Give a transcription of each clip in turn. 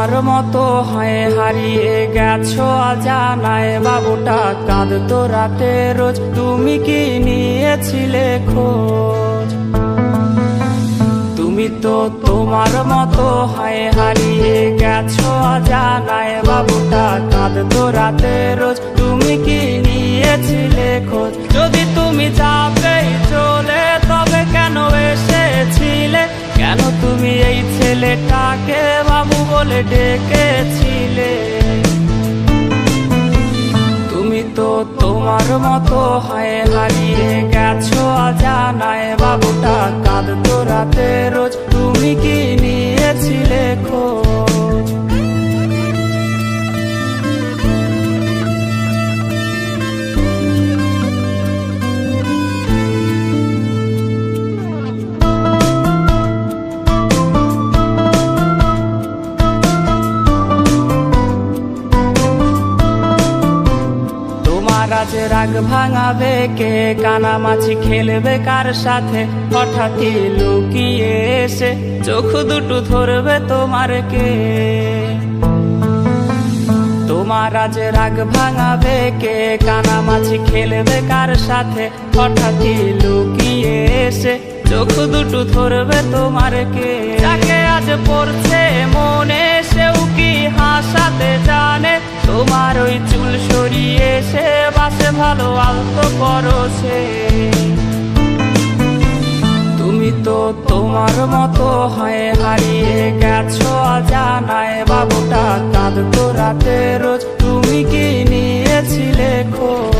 তোমার মতো হয় হারিয়ে গেছো অজানায় বাবুটা কাঁদতো রাতে রোজ তুমি কি নিয়েছিলে খোঁজ তুমি তো তোমার মতো হয় হারিয়ে গেছো অজানায় বাবুটা কাঁদতো রাতে রোজ তুমি কি নিয়েছিলে খোঁজ যদি তুমি যাবে চলে তবে কেন এসেছিলে কেন তুমি এই ছেলেটাকে বাবু বলে ডেকেছিলে তুমি তো তোমার মতো হয় হারিয়ে গেছো অজানায় বাবুটা কাঁদতো রাতে রোজ তুমি কি নিয়েছিলে খোঁজ আজ রাগ ভাঙাবে কে কানামাছি খেলবে কার সাথে হঠাৎই লুকিয়ে এসে চোখ দুটো ধরবে তোমার কে তোমার আজ রাগ ভাঙাবে কে কানামাছি খেলবে কার সাথে হঠাৎই লুকিয়ে এসে চোখ দুটো ধরবে তোমার কে যাকে আজ পড়ছে মনে সেও কি হাসাতে জানে তোমার ওই চুল সরিয়ে সে বাসে ভালো আলতো করছে তুমি তো তোমার মতো হয় হারিয়ে গেছো অজানায় বাবুটা কাঁদতো রাতে রোজ তুমি কি নিয়েছিলে খোঁজ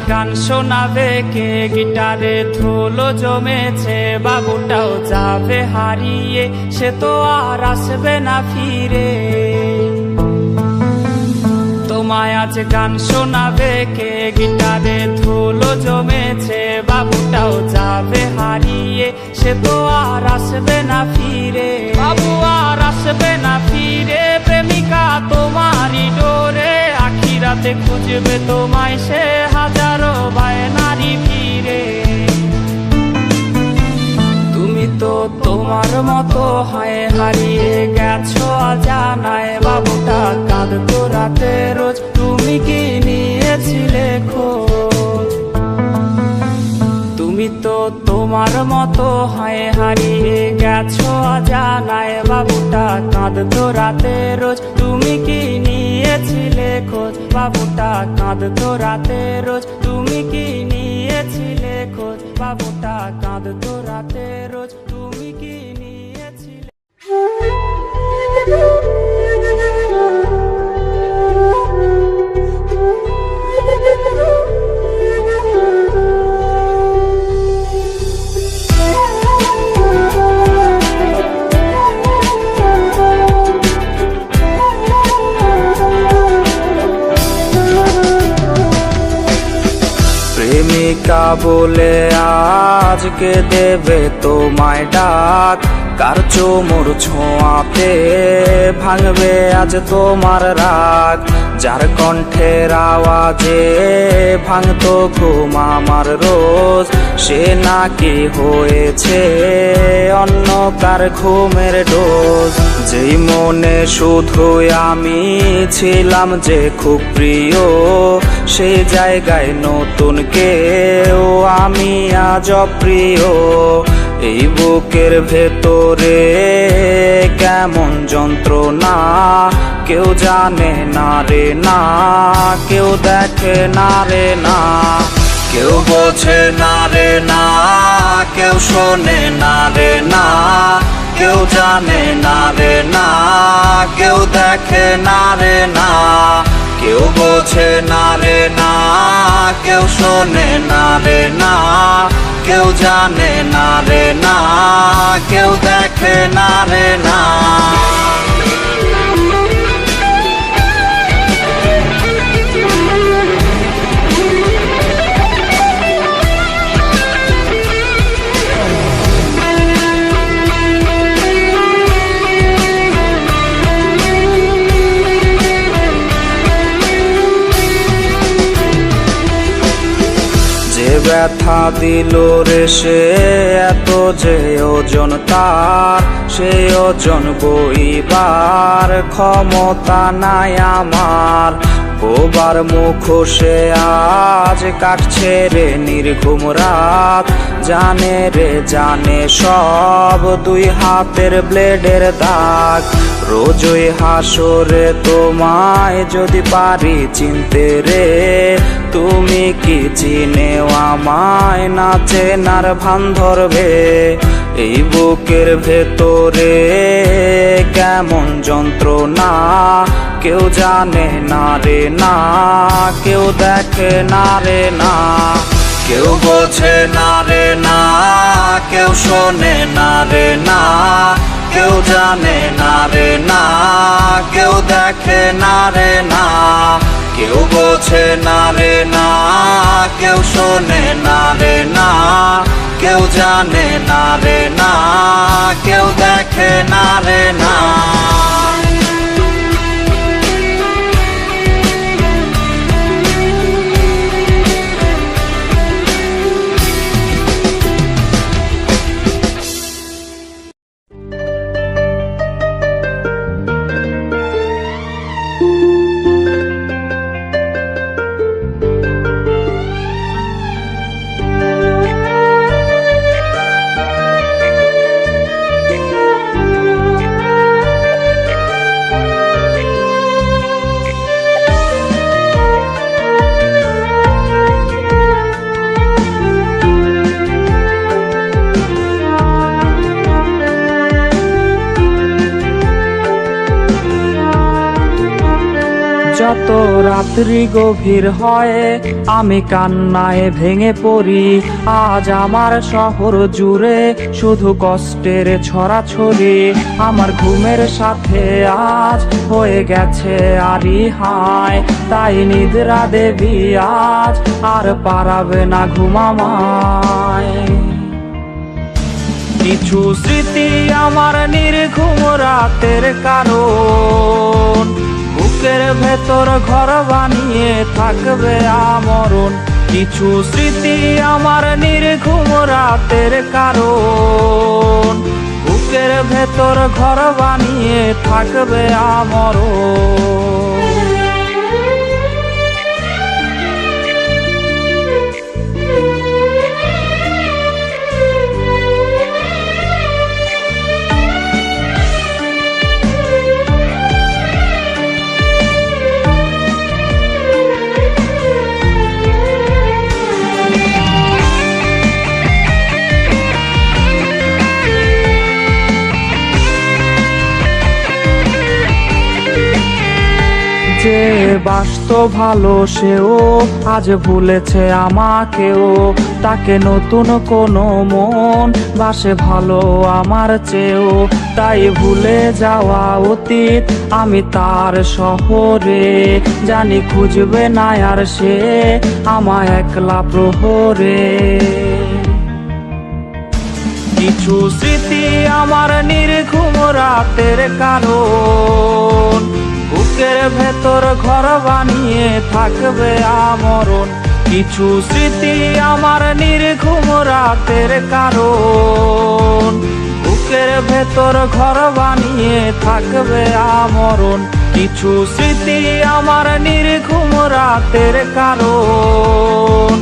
গান শোনাবে কে গিটারে ধুলো জমেছে বাবুটাও যাবে হারিয়ে সে তো আর আসবে না ফিরে তোমায় আজ গান শোনাবে কে গিটারে ধুলো জমেছে বাবুটাও যাবে হারিয়ে সে তো আর আসবে না ফিরে বাবু আর আসবে না ফিরে প্রেমিকা তোমারই ডোরে রাতে খুঁজবে তোমায় সে হাজারো বায়নারি ফিরে তুমি তো তোমার মতো হয় হারিয়ে গেছো অজানায় বাবুটা কাঁদতো রাতে রোজ তুমি কি নিয়েছিলে খোঁজ তুমি তো তোমার মতো হয় হারিয়ে গেছো অজানায় বাবুটা কাঁদতো রাতে রোজ তুমি কি নিয়েছিলে খোঁজ বাবুটা কাঁদতো রাতে রোজ তুমি কি নিয়েছিলে খোঁজ বাবুটা কাঁদতো রাতে রোজ তুমি কি নিয়েছিলে প্রেমিকা বলে আজকে দেবে তোমায় ডাক কার চোমর ছোঁয়াতে ভাঙবে আজ তোমার রাগ যার কণ্ঠের আওয়াজে ভাঙতো ঘুম আমার রোজ সে নাকি হয়েছে অন্য কার ঘুমের ডোজ যেই মনে শুধুই আমি ছিলাম যে খুব প্রিয় সেই জায়গায় নতুন কেউ আমি আজ অপ্রিয় এই বুকের ভেতরে কেমন যন্ত্রণা কেউ জানে না রে না কেউ দেখে না রে না কেউ বোঝে না রে না কেউ শোনে না রে না কেউ জানে না রে না কেউ দেখে না রে না কেউ বোঝে না রে না কেউ শোনে না রে না কেউ জানে না রে না কেউ দেখে না রে না ব্যথা দিল রে সে, এত যে ওজন তার, সে ওজন বইবার ক্ষমতা নাই আমার। বোবার মুখোশে আজ কাটছে রে নির্ঘুম রাত, জানে রে জানে সব দুই হাতের ব্লেডের দাগ। রোজই হাসরে তোমায় যদি পারি চিনতে রে, তুমি কি চিনেও আমায় না চেনার ভান ধরবে? এই বুকের ভেতরে কেমন যন্ত্রণা কেউ জানে না রে না, কেউ দেখে না রে না, কেউ বোঝে না রে না, কেউ শোনে না রে না, কেউ জানে না রে না, কেউ দেখে না রে না, কেউ বোঝে না রে না, কেউ শোনে না রে না, কেউ জানে না রে না, কেউ দেখে না রে না। যত রাত্রি গভীর হয় আমি কান্নায় ভেঙে পড়ি, আজ আমার শহর জুড়ে শুধু কষ্টের ছড়াছড়ি। আমার ঘুমের সাথে আজ হয়ে গেছে আরি হায়, তাই নিদ্রা দেবী আজ আর পারাবে না ঘুমামায়। কিছু স্মৃতি আমার নির্ঘুম রাতের কারণ, বুকের ভেতর ঘর বানিয়ে থাকবে আমরণ। কিছু স্মৃতি আমার নির্ঘুম রাতের কারণ, বুকের ভেতর ঘর বানিয়ে থাকবে আমরণ। যে বাসত ভালো সেও আজ ভুলেছে আমাকেও, তাকে নতুন কোনো মন বাসে ভালো আমার চেয়েও। তাই ভুলে যাওয়া অতীত আমি তার শহরে, জানি খুঁজবে না আর সে আমায় একলা প্রহরে। কিছু স্মৃতি আমার নির্ঘুম রাতের কারণ, বুকের ভেতর ঘর বানিয়ে থাকবে আমরণ। কিছু স্মৃতি আমার নির্ঘুম রাতের কারণ, বুকের ভেতর ঘর বানিয়ে থাকবে আমরণ। কিছু স্মৃতি আমার নির্ঘুম রাতের কারণ,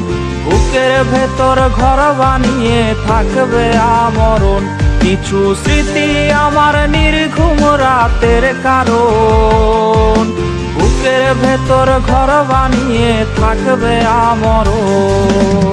বুকের ভেতর ঘর বানিয়ে থাকবে আমরণ। কিছু স্মৃতি আমার নির্ঘুম রাতের কারণ, বুকের ভেতর ঘর বানিয়ে থাকবে আমরণ।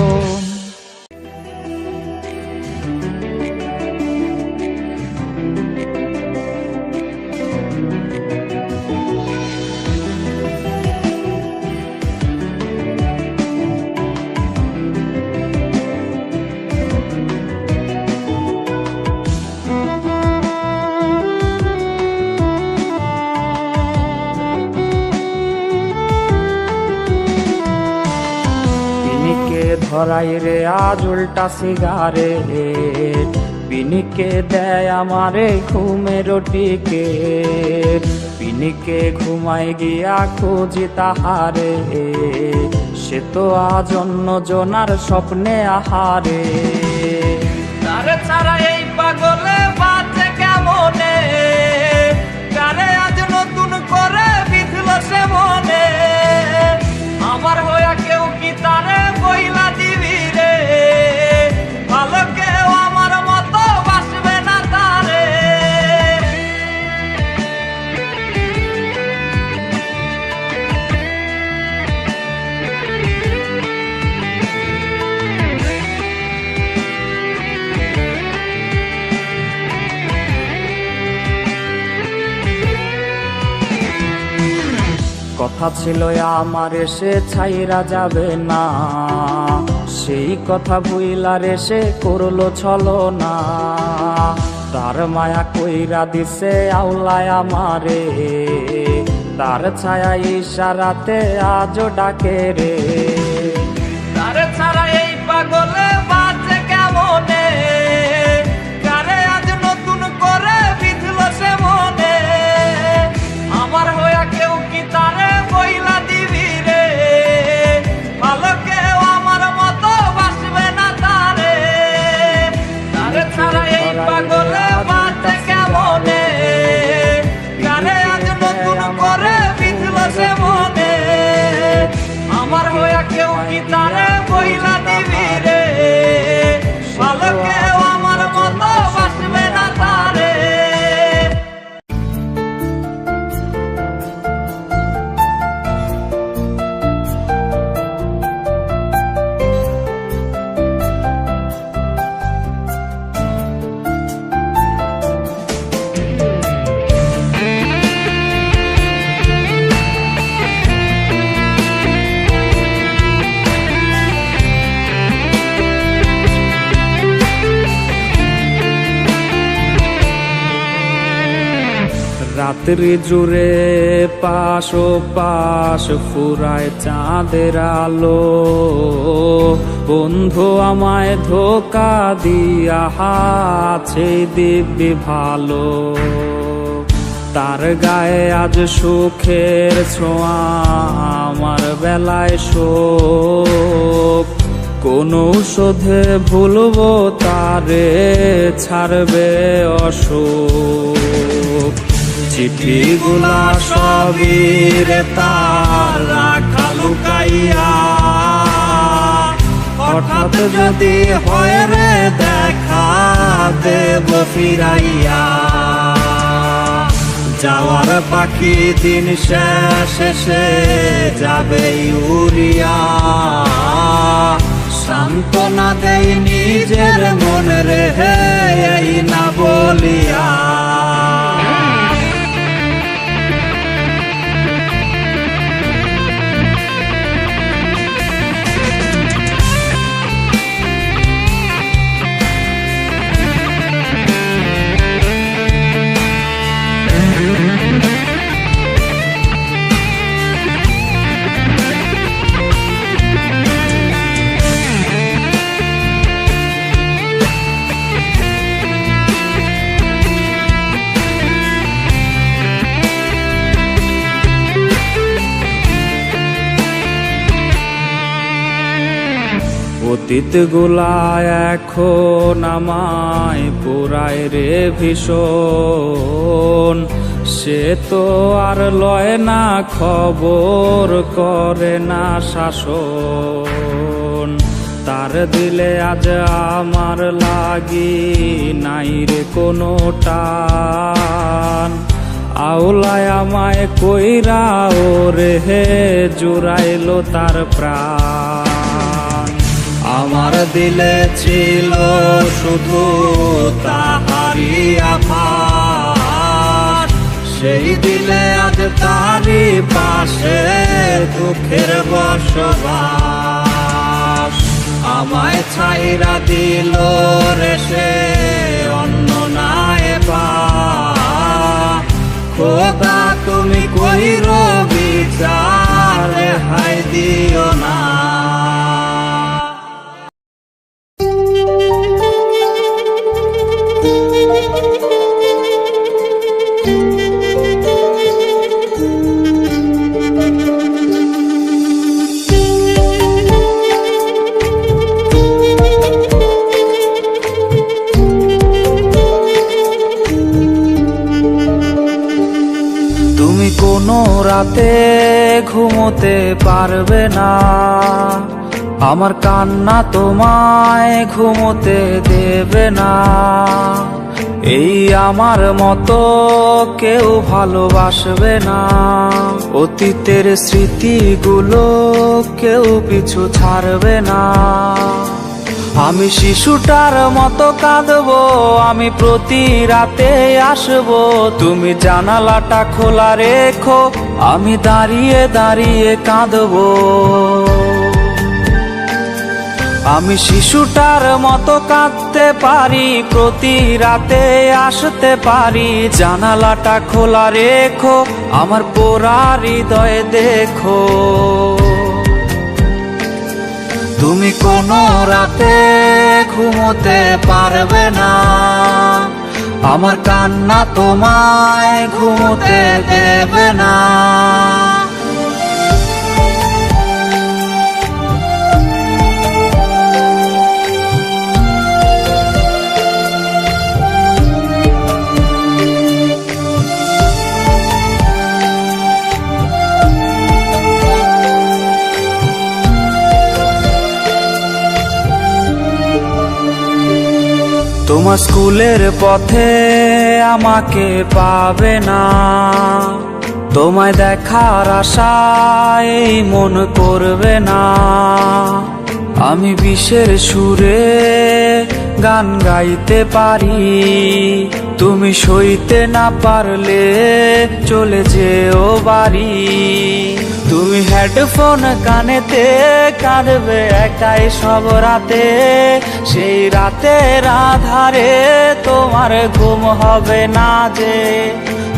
ধরাই রে আজ উল্টা সিগারেট, পিনিকে দেয় আমারে ঘুমের টিকেট। পিনিকে ঘুমাই গিয়া খুঁজি তাহারে, সে তো আজ অন্য জনার স্বপ্নে আহারে। তারে ছাড়া এই পাগলে বাঁচে কেমনে, কারে আজ নতুন করে বিঁধল সে মনে। আমার হইয়া কেউ কি তারে বইলা দিবি রে, ভালো কেউ আমার মতো বাসবে না তারে। কথা ছিল আমার এসে ছাইরা যাবে না, সেই কথা ভুইলা রেসে করলো ছলনা। তার মায়া কইরা দিছে আউলায় আমারে, তার ছায়া ইশারাতে আজও ডাকে রে। তারে ছাড়া এই পাগলে বাঁচে কেমনে, কারে আজ নতুন করে বিঁধল সে মনে। আমার হইয়া কেউ কি তারে বইলা দিবি রে, ভালো কেউ আমার মতো বাসবে না তারে। তারে ছাড়া এই পাগলে বাঁচে কেমনে, কারে আজ নতুন করে বিঁধল সে মনে। আমার হইয়া কেউ কি তারে বইলা দিবি রে, ভালো কেউ আমার মতো বাসবে না তারে। রাত্রি জুড়ে পাশ ও পাশ ফুরায় চাঁদের আলো, বন্ধু আমায় ধোকা দিয়া আছে দিব্যি ভালো। তার গায়ে আজ সুখের ছোঁয়া, আমার বেলায় শোক। কোন ঔষধে ভুলবো তারে, ছাড়বে অসুখ। চিঠিগুলা সবই রে তার রাখা লুকাইয়া, হঠাৎ যদি হয় রে দেখা দেব ফিরাইয়া। যাওয়ার পাখি দিন শেষে যাবে উড়িয়া, সান্ত্বনা দেই নিজের মন রে এই না বলিয়া। অতীত গুলা এখন আমায় পুরায় রে ভীষণ, সে তো আর লয় না খবর, করে না শাসন। তার দিলে আজ আমার লাগি নাই রে কোনো টান, আউলায় আমায় কইরা ওরে হে জুড়াইলো তার প্রাণ। আমার দিলে ছিল শুধু তাহারি আভাস, সেই দিলে আজ তারি পাশে দুঃখের বসবাস। আমায় ছাইরা দিল রে সে অন্য নাই বা, খোদা তুমি কইর বিচার হাই দিও না। রাতে ঘুমোতে পারবে না, আমার কান্না তোমায় ঘুমোতে দেবে না। এই আমার মতো কেউ ভালোবাসবে না, অতীতের স্মৃতিগুলো কেউ পিছু ছাড়বে না। আমি শিশুটার মতো কাঁদবো, আমি প্রতি রাতে আসবো, তুমি জানালাটা খোলা রেখো, আমি দাঁড়িয়ে দাঁড়িয়ে কাঁদবো। আমি শিশুটার মতো কাঁদতে পারি, প্রতি রাতে আসতে পারি, জানালাটা খোলা রেখো, আমার পোড়া হৃদয় দেখো। তুমি কোনো রাতে ঘুমোতে পারবে না, আমার কান্না তোমায় ঘুমোতে দেবে না। তোমার স্কুলের পথে আমাকে পাবে না, তোমায় দেখার আশায় এই মন করবে না। আমি বিষের সুরে গান গাইতে পারি, তুমি সইতে না পারলে চলে যেও বাড়ি। তুমি হেডফোন কানেতে কাঁদবে একাই সব রাতে, সেই রাতের আধারে তোমার ঘুম হবে না যে।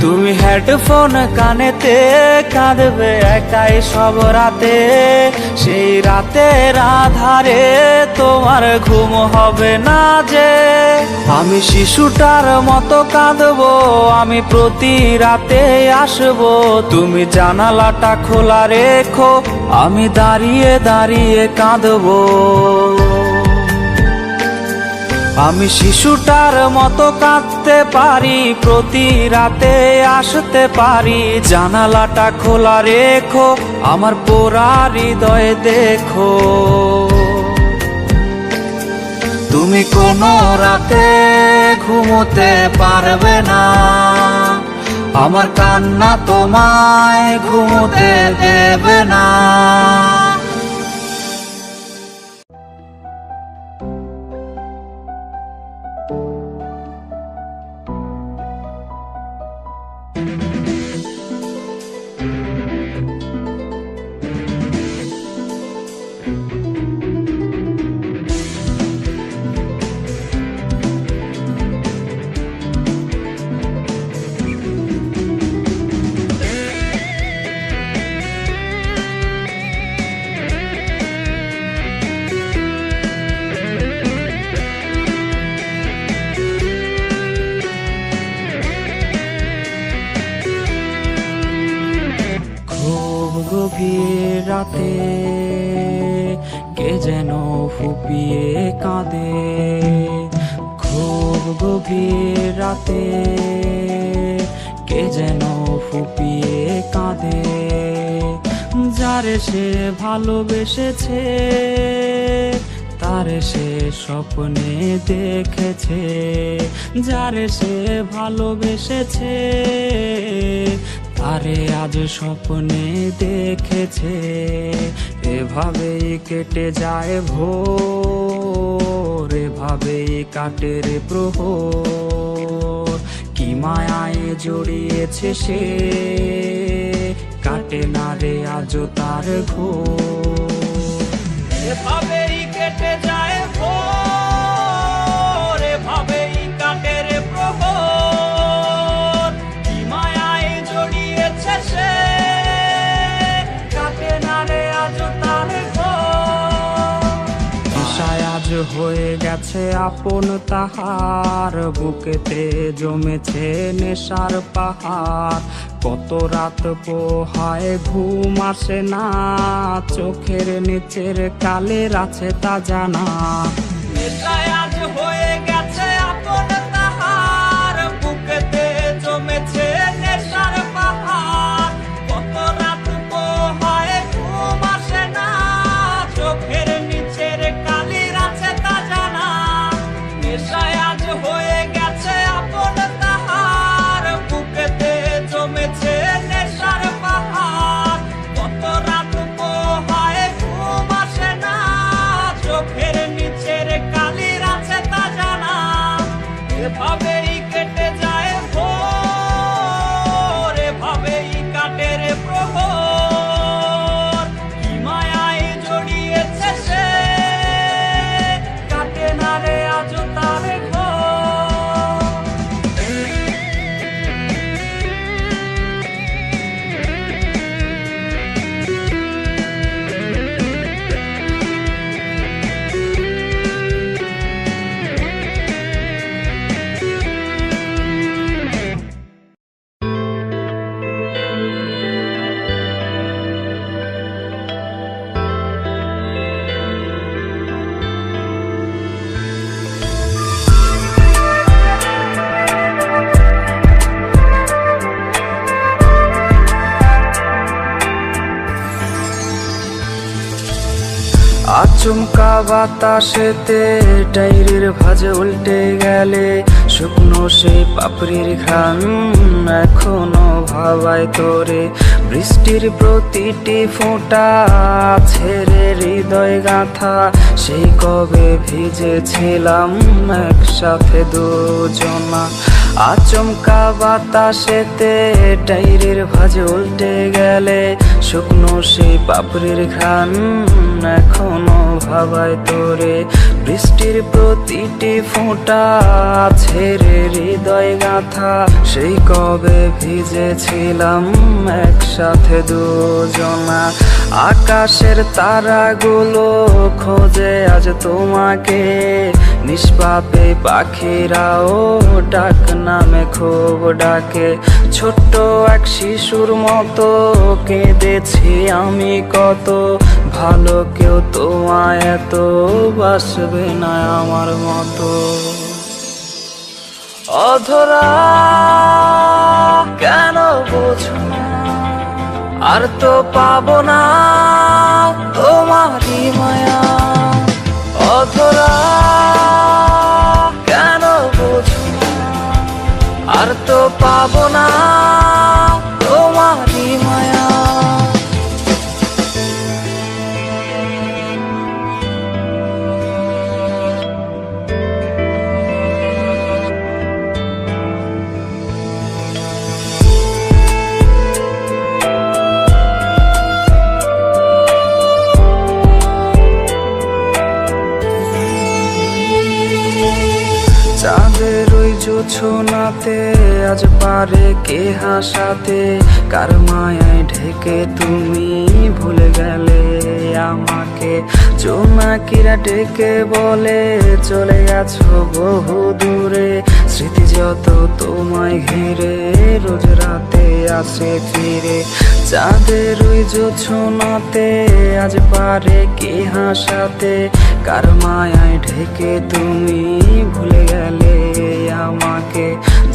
তুমি হেডফোন কানেতে কাঁদবে একাই সব রাতে, সেই রাতের আধারে তোমার ঘুম হবে না যে। আমি শিশুটার মতো কাঁদবো, আমি প্রতি রাতে আসবো, তুমি জানালাটা খোলা রেখো, আমি দাঁড়িয়ে দাঁড়িয়ে কাঁদবো। আমি শিশুটার মতো কাঁদতে পারি, প্রতি রাতে আসতে পারি, জানালাটা খোলা রেখো, আমার পোড়া হৃদয় দেখো। তুমি কোনো রাতে ঘুমোতে পারবে না, আমার কান্না তোমায় ঘুমোতে দেবে না। গভীর রাতে কে যেন ফুপিয়ে কাঁদে, খুব গভীর রাতে কে যেন ফুপিয়ে কাঁদে। যারে সে ভালোবেসেছে তারে সে স্বপ্নে দেখেছে, যারে সে ভালোবেসেছে তারে আজ স্বপ্নে দেখেছে। এভাবেই কেটে যায় ভোর, এভাবেই কাটে রে প্রহর, কি মায়ায় জড়িয়েছে সে, কাটে না রে আজও তার ঘোর। এভাবেই কেটে যায় ভোর, এভাবেই কাটে রে প্রহর, কি মায়ায় জড়িয়েছে সে, কাটে না রে আজও তার ঘোর। আশায় আজ হয়ে গেছে আপন তাহার, বুকেতে জমেছে নেশার পাহাড়। কত রাত পোহায় ঘুম আসে না, চোখের নিচের কালের আছে তা জানা। নেশায় আজ হয়ে গেছে আপন তাহার, বুকেতে জমেছে নেশার পাহাড়। কত আচমকা বাতাসেতে ডায়েরির ভাঁজ উল্টে গেলে শুকনো সেই পাপড়ির ঘ্রাণ এখনো ভাবায় তোরে। বৃষ্টির প্রতিটি ফোঁটা ছেড়ে হৃদয় গাঁথা, সেই কবে ভিজেছিলাম একসাথে দুজনা। আচমকা বাতাসেতে ডায়েরির ভাঁজ উল্টে গেলে শুকনো সেই পাপড়ির ঘ্রাণ এখনো ভাবায় তোরে। বৃষ্টির প্রতিটি ফোঁটা ছেড়ে হৃদয় গাঁথা, সেই কবে ভিজেছিলাম একসাথে দুজনা। আকাশের তারাগুলো খোঁজে আজ তোমাকে, নিষ্পাপে পাখিরাও ডাক নামে খুব ডাকে। ছোট্ট এক শিশুর মতো কেঁদেছি আমি কত, ভালো কেউ তোমায় এত বাসবে না আমার মতো। অধরা কেন বোঝো না, আর তো পাবো না তোমারই মায়া। অধরা কেন বোঝো না, আর তো পাবো না তোমারই মায়া। চাঁদের ওই জোছনাতে আজ পারে কে হাসাতে, কার মায়ায় ঢেকে তুমি ভুলে গেলে আমাকে। জোনাকিরা ডেকে বলে চলে গেছো বহু দূরে, স্মৃতি যত তোমায় ঘিরে রোজ রাতে আসে ফিরে। চাঁদের ওই জোছনাতে আজ পারে কে হাসাতে, কার মায়ায় ঢেকে তুমি ভুলে গেলে আমাকে।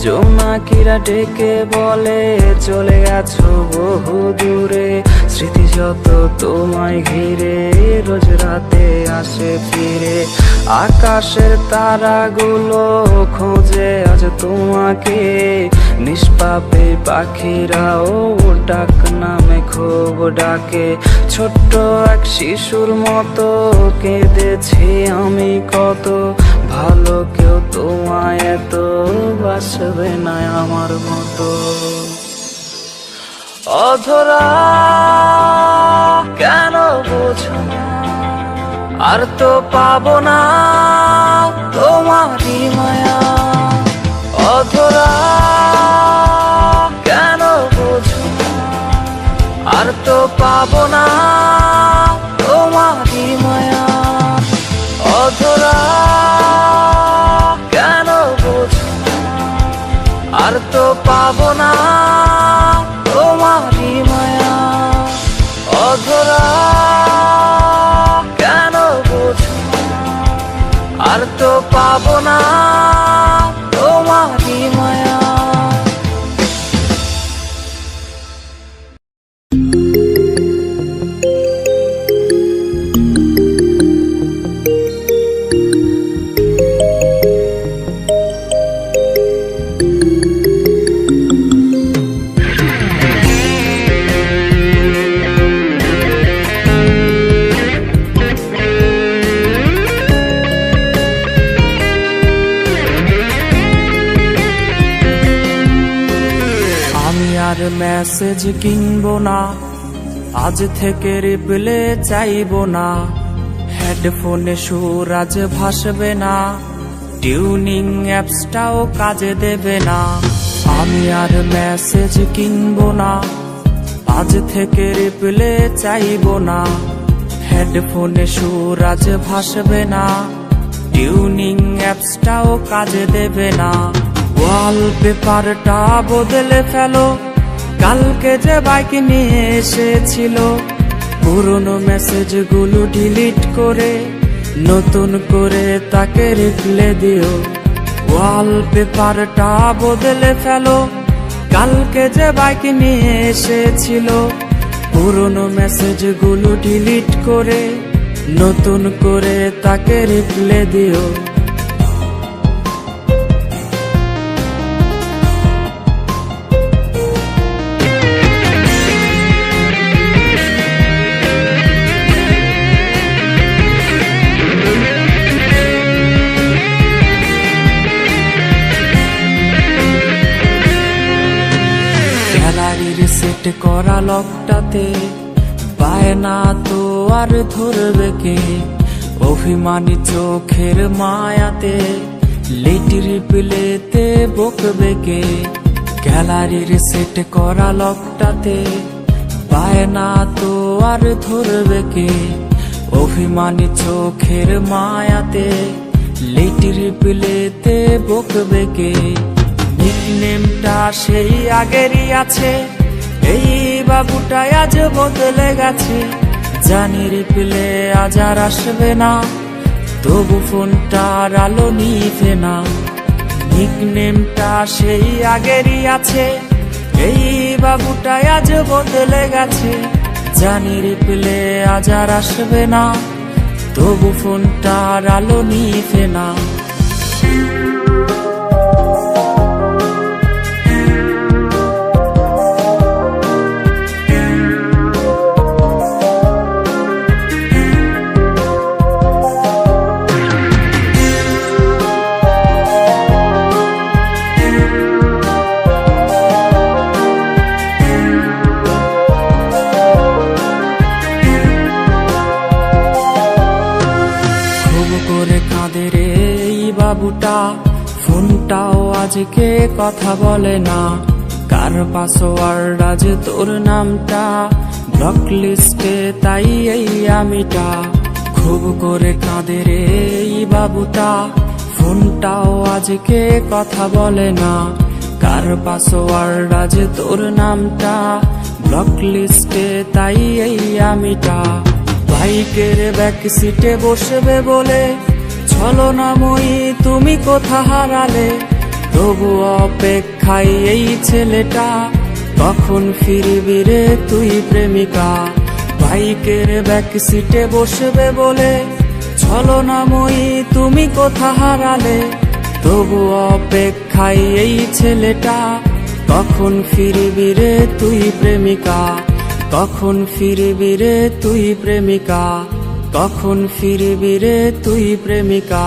জোনাকিরা ডেকে বলে চলে গেছো বহু দূরে, স্মৃতি যত তোমায় ঘিরে রোজ রাতে আসে ফিরে। আকাশের তারাগুলো খোঁজে আজ তোমাকে, নিষ্পাপে পাখিরাও ডাক নামে খুব ডাকে। ছোট্ট এক শিশুর মতো কেঁদেছি আমি কত, ভালো কেউ তোমায় এত বাসবে না আমার মতো। অধরা কেন বোঝো না, আর তো পাবো না তোমারই মায়া। অধরা কেন বোঝো না, আর তো পাবো না তোমারই মায়া। অধরা কেন বোঝো না, আর তো পাবো না তোমারই মায়া। অধরা কেন বোঝো না, আর তো পাবো না তোমারই মায়া। আর মেসেজ কিনবো না, আজ থেকে রিপ্লে চাইবো না। হেডফোনে সুর আজ ভাসবে না, টিউনিং অ্যাপসটাও কাজে দেবে না। আমি আর মেসেজ কিনবো না, আজ থেকে রিপ্লে চাইবো না। হেডফোনে সুর আজ ভাসবে না, টিউনিং অ্যাপসটাও কাজে দেবে না। ওয়ালপেপারটা বদলে ফেলো, কালকে যে বাইক নিয়ে এসেছিল। পুরনো মেসেজগুলো ডিলিট করে নতুন করে তাকে রিপ্লে দিও। ওয়ালপেপারটা বদলে ফেলো, কালকে যে বাইক নিয়ে এসেছিল। পুরনো মেসেজগুলো ডিলিট করে নতুন করে তাকে রিপ্লে দিও। গ্যালারির সেট করা লকটাতে পায় না তো আর ধরবে কে, অভিমানী চোখের মায়াতে লেট রিপ্লেতে বকবে কে। গ্যালারির সেট করা লকটাতে পায় না তো আর ধরবে কে, অভিমানী চোখের মায়াতে লেট রিপ্লেতে বকবে কে। নিকনেমটা সেই আগেরই আছে, এই বাবুটা আজ বদলে গেছে। জানি রিপ্লে আজ আর আসবে না, তবু ফোনটার আলো নিভে না। নিকনেমটা সেই আগেরই আছে, এই বাবুটা আজ বদলে গেছে। জানি রিপ্লে আজ আর আসবে না, তবু ফোনটার আলো নিভে না। কাঁদে রে এই বাবুটা, ফোনটাও আজকে কথা বলে না। কার পাসওয়ার্ড আজ তোর নামটা, ব্লক লিস্টে তাই এই আমিটা। খুব করে কাঁদে রে এই বাবুটা, ফোনটাও আজকে কথা বলে না। কার পাসওয়ার্ড আজ তোর নামটা, ব্লক লিস্টে তাই এই আমিটা। বাইকের ব্যাক সিটে বসবে বলে ছলনাময়ী তুমি কোথা হারালে, তবু অপেক্ষায় এই ছেলেটা, কখন ফিরবি রে তুই প্রেমিকা। বাইকের ব্যাক সিটে বসবে বলে ছলনাময়ী তুমি কোথা হারালে, তবু অপেক্ষায় এই ছেলেটা, কখন ফিরবি রে তুই প্রেমিকা। কখন ফিরবি রে তুই প্রেমিকা, কখন ফিরবি রে তুই প্রেমিকা।